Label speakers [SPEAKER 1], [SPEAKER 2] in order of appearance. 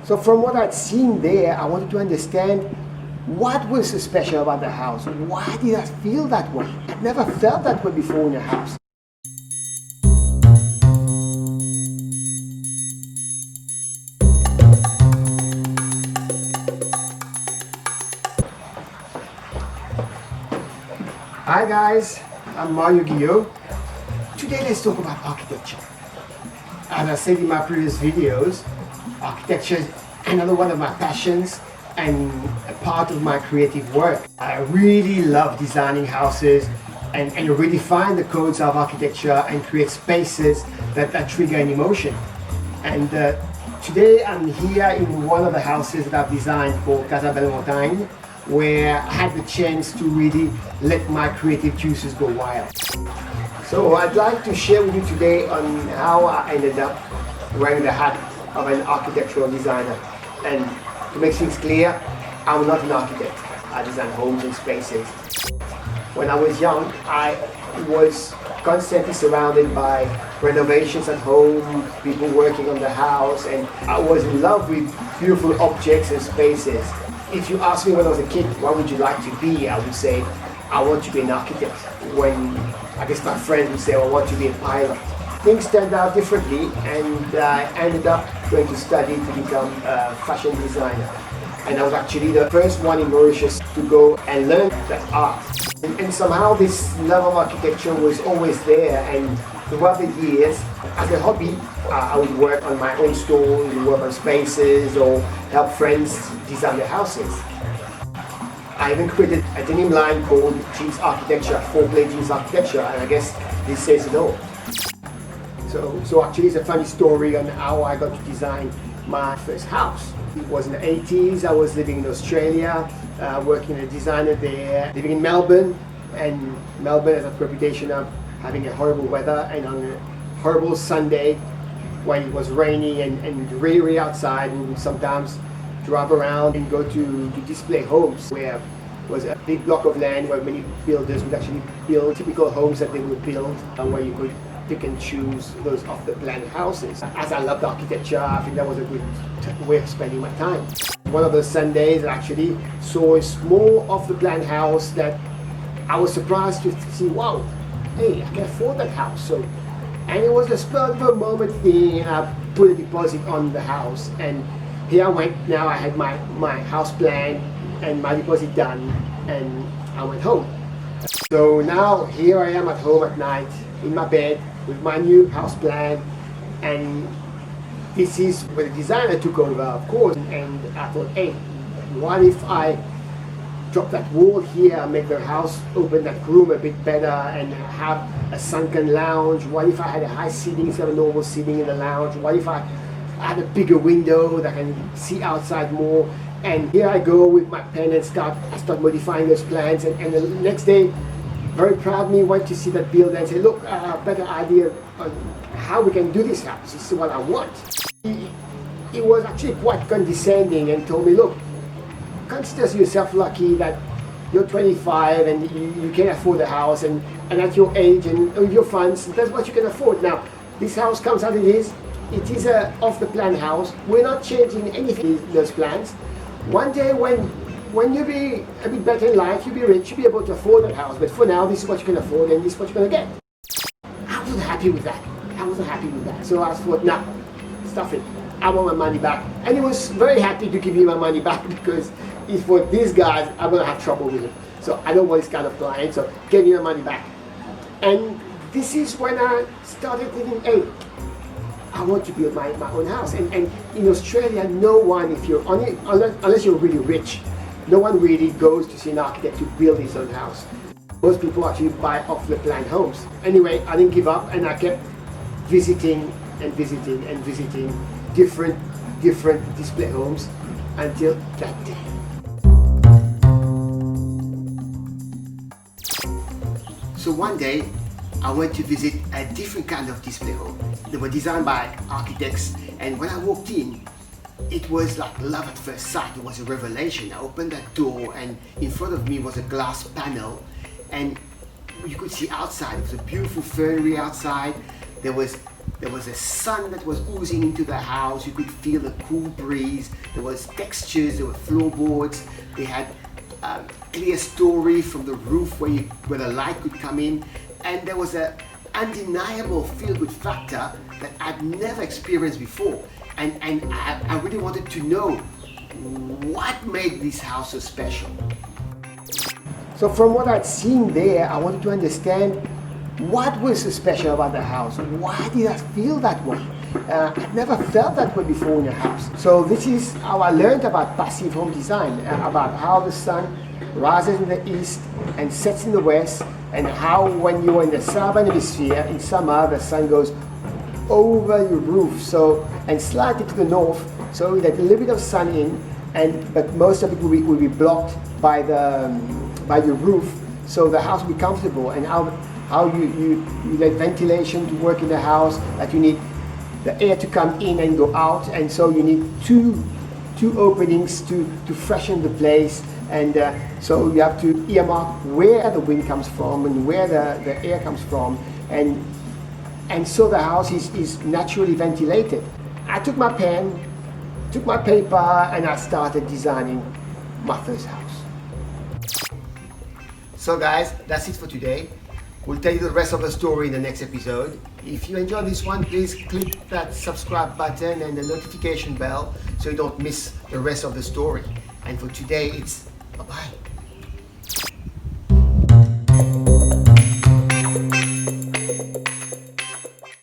[SPEAKER 1] So from what I'd seen there, I wanted to understand what was so special about the house. Why did I feel that way? I'd never felt that way before in a house. Hi guys, I'm Mario Guillot. Today let's talk about architecture. As I said in my previous videos, architecture is another one of my passions and a part of my creative work. I really love designing houses and redefine the codes of architecture and create spaces that trigger an emotion. And today I'm here in one of the houses that I've designed called Casa Bellemontagne, where I had the chance to really let my creative juices go wild. So I'd like to share with you today on how I ended up wearing the hat of an architectural designer. And to make things clear, I'm not an architect. I design homes and spaces. When I was young, I was constantly surrounded by renovations at home, people working on the house, and I was in love with beautiful objects and spaces. If you ask me when I was a kid, what would you like to be? I would say, I want to be an architect. When I guess my friends would say, I want to be a pilot. Things turned out differently, and I ended up going to study to become a fashion designer. And I was actually the first one in Mauritius to go and learn that art. And somehow this love of architecture was always there, and throughout the years, as a hobby, I would work on my own stores, work on spaces, or help friends design their houses. I even created a denim line called Jeans Architecture, 4-play Jeans Architecture, and I guess this says it all. So actually it's a funny story on how I got to design my first house. It was in the 80s, I was living in Australia, working as a designer there, living in Melbourne, and Melbourne has a reputation of having a horrible weather, and on a horrible Sunday when it was rainy and really outside, we would sometimes drive around and go to display homes, where was a big block of land where many builders would actually build typical homes that they would build, where you could pick and choose those off-the-plan houses. As I loved architecture, I think that was a good way of spending my time. One of those Sundays, I actually saw a small off-the-plan house that I was surprised to see, wow, hey, I can afford that house. So, and it was a spur of the moment thing, and I put a deposit on the house, and here I went. Now I had my house plan and my deposit done, and I went home. So now here I am at home at night in my bed with my new house plan, and this is where the designer took over, of course, and I thought, hey, what if I drop that wall here, make the house, open that room a bit better, and have a sunken lounge? What if I had a high ceiling instead of normal ceiling in the lounge? What if I had a bigger window that I can see outside more? And here I go with my pen and start modifying those plans, and the next day, very proud me, went to see that builder and say, look, better idea on how we can do this house. This is what I want. He was actually quite condescending and told me, look, consider yourself lucky that you're 25 and you can afford a house, and at your age and with your funds, that's what you can afford. Now, this house comes out, it is a off-the-plan house. We're not changing anything in those plans. One day when you be a bit better in life, you'll be rich, you'll be able to afford that house. But for now, this is what you can afford and this is what you're going to get. I wasn't happy with that. So I thought, nah, stuff it. I want my money back. And he was very happy to give me my money back, because he thought, these guys, I'm going to have trouble with him. So I don't want this kind of client, so give me my money back. And this is when I started thinking, hey, I want to build my own house. And in Australia, no one, if you're unless you're really rich, no one really goes to see an architect to build his own house. Most people actually buy off-the-plan homes. Anyway, I didn't give up, and I kept visiting different display homes until that day. So one day, I went to visit a different kind of display home. They were designed by architects, and when I walked in, it was like love at first sight. It was a revelation. I opened that door, and in front of me was a glass panel, and you could see outside. It was a beautiful fernery outside. There was There was a sun that was oozing into the house. You could feel the cool breeze. There was textures, there were floorboards. They had a clear story from the roof where the light could come in. And there was an undeniable feel-good factor that I'd never experienced before. And I really wanted to know what made this house so special. So from what I'd seen there, I wanted to understand what was so special about the house. Why did I feel that way? I'd never felt that way before in a house. So this is how I learned about passive home design, about how the sun rises in the east and sets in the west, and how when you're in the southern hemisphere in summer, the sun goes over your roof, and slightly to the north, so that a little bit of sun in, but most of it will be blocked by your roof, so the house will be comfortable. And how you let ventilation to work in the house, that you need the air to come in and go out, and so you need two openings to freshen the place. And so you have to earmark where the wind comes from and where the air comes from, and so the house is naturally ventilated. I took my pen, took my paper, and I started designing my first house. So guys, that's it for today. We'll tell you the rest of the story in the next episode. If you enjoyed this one, please click that subscribe button and the notification bell so you don't miss the rest of the story. And for today, it's bye-bye.